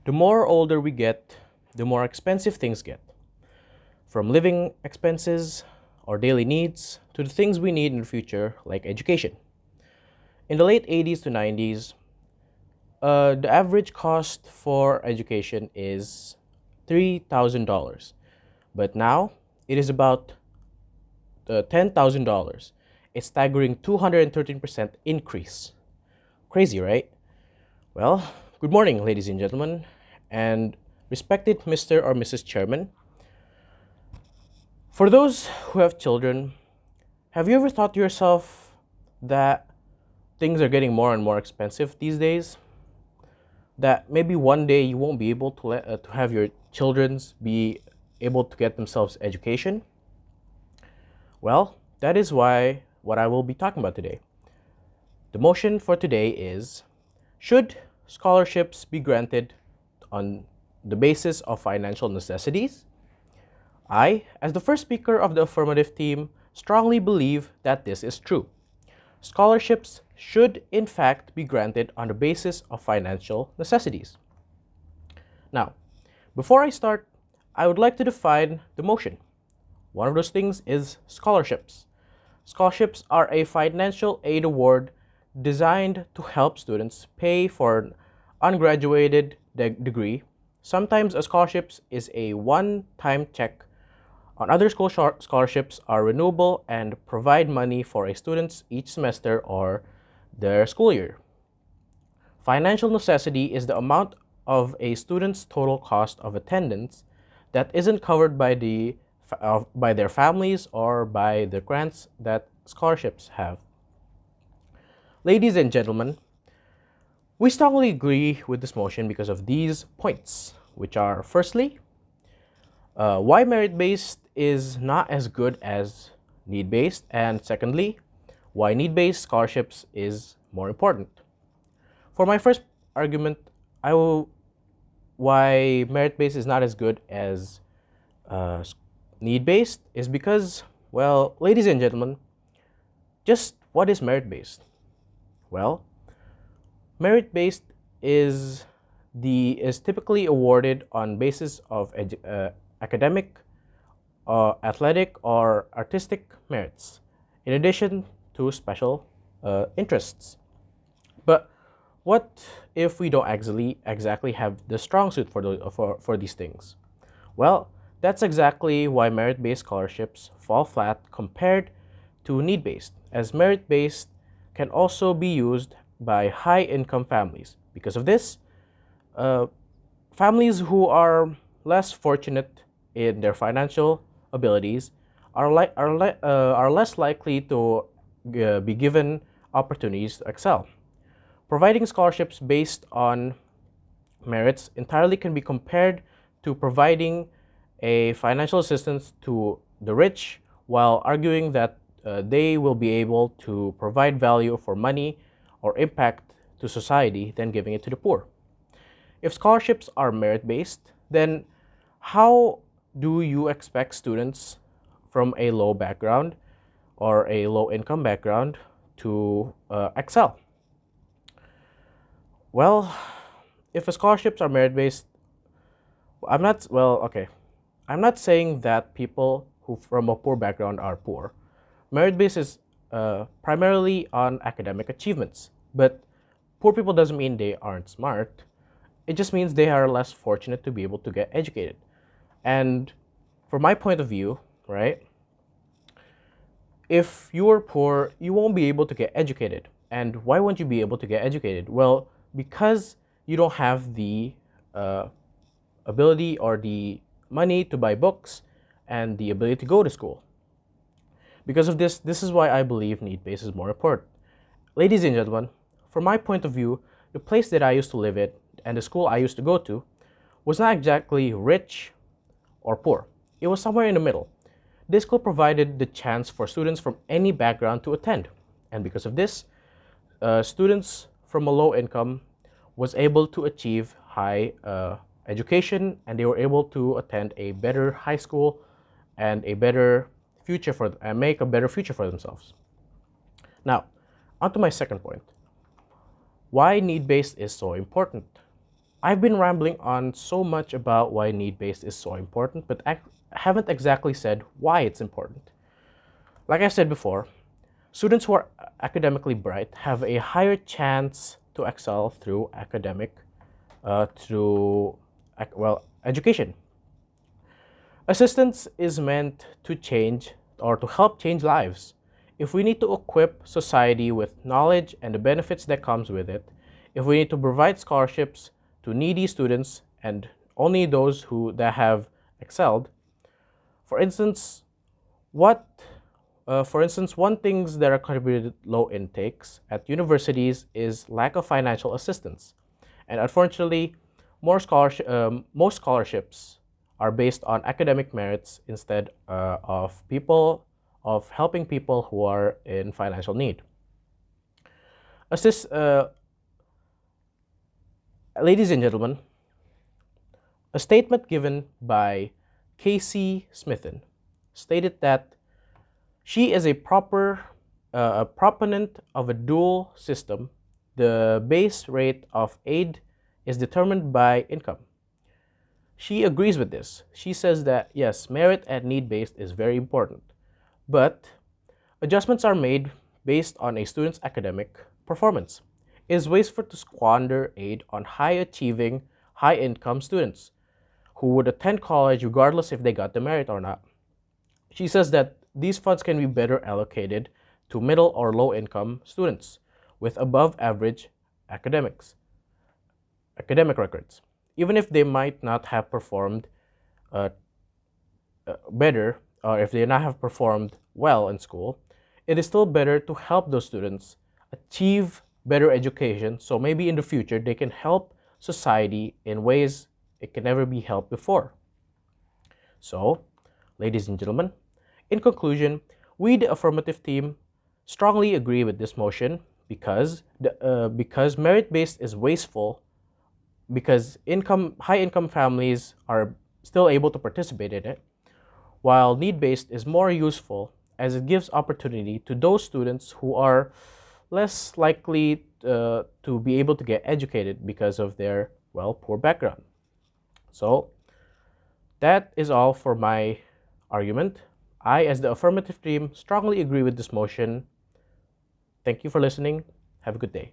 The more older we get, the more expensive things get. From living expenses or daily needs to the things we need in the future, like education. In the late 80s to 90s, the average cost for education is $3,000. But now, it is about $10,000. A staggering 213% increase. Crazy, right? Well, good morning, ladies and gentlemen, and respected Mr. or Mrs. Chairman. For those who have children, have you ever thought to yourself that things are getting more and more expensive these days? That maybe one day you won't be able to have your children be able to get themselves education? Well, that is what I will be talking about today. The motion for today is, should scholarships be granted on the basis of financial necessities? I, as the first speaker of the affirmative team, strongly believe that this is true. Scholarships should in fact be granted on the basis of financial necessities. Now, before I start, I would like to define the motion. One of those things is scholarships. Scholarships are a financial aid award designed to help students pay for an ungraduated degree. Sometimes a scholarship is a one-time check. On other school scholarships are renewable and provide money for a student each semester or their school year. Financial necessity is the amount of a student's total cost of attendance that isn't covered by their families or by the grants that scholarships have. Ladies and gentlemen, we strongly agree with this motion because of these points, which are firstly, why merit-based is not as good as need-based, and secondly, why need-based scholarships is more important. For my first argument, why merit-based is not as good as need-based is because, well, ladies and gentlemen, just what is merit-based? Well, merit-based is typically awarded on basis of academic, athletic, or artistic merits, in addition to special interests. But what if we don't exactly have the strong suit for these things? Well, that's exactly why merit-based scholarships fall flat compared to need-based, as merit-based can also be used by high-income families. Because of this, families who are less fortunate in their financial abilities are less likely to be given opportunities to excel. Providing scholarships based on merits entirely can be compared to providing a financial assistance to the rich while arguing that they will be able to provide value for money or impact to society than giving it to the poor. If scholarships are merit-based, then how do you expect students from a low background or a low-income background to excel? Well, if scholarships are merit-based, I'm not saying that people who from a poor background are poor. Merit-based is primarily on academic achievements, but poor people doesn't mean they aren't smart. It just means they are less fortunate to be able to get educated. And from my point of view, right, if you are poor, you won't be able to get educated. And why won't you be able to get educated? Well, because you don't have the ability or the money to buy books and the ability to go to school. Because of this is why I believe need-based is more important. Ladies and gentlemen, from my point of view, the place that I used to live at and the school I used to go to was not exactly rich or poor. It was somewhere in the middle. This school provided the chance for students from any background to attend. And because of this, students from a low income was able to achieve high education, and they were able to attend a better high school and a better future and make a better future for themselves. Now, on to my second point. Why need-based is so important. I've been rambling on so much about why need based is so important, but I haven't exactly said why it's important. Like I said before, students who are academically bright have a higher chance to excel through education. Assistance is meant to change or to help change lives. If we need to equip society with knowledge and the benefits that comes with it, if we need to provide scholarships to needy students and only those who that have excelled, for instance, what one things that are contributed low intakes at universities is lack of financial assistance. And unfortunately, most scholarships are based on academic merits instead of helping people who are in financial need. Assist, Ladies and gentlemen, a statement given by Casey Smithen stated that she is a proponent of a dual system. The base rate of aid is determined by income. She agrees with this. She says that yes, merit and need based is very important, but adjustments are made based on a student's academic performance. It is wasteful to squander aid on high achieving, high income students who would attend college regardless if they got the merit or not. She says that these funds can be better allocated to middle or low income students with above average academics, academic records. Even if they might not have performed uh, better or if they not have performed well in school, it is still better to help those students achieve better education so maybe in the future they can help society in ways it can never be helped before. So, ladies and gentlemen, in conclusion, we, the affirmative team, strongly agree with this motion because merit-based is wasteful because high-income families are still able to participate in it, while need-based is more useful as it gives opportunity to those students who are less likely to be able to get educated because of their, well, poor background. So, that is all for my argument. I, as the affirmative team, strongly agree with this motion. Thank you for listening. Have a good day.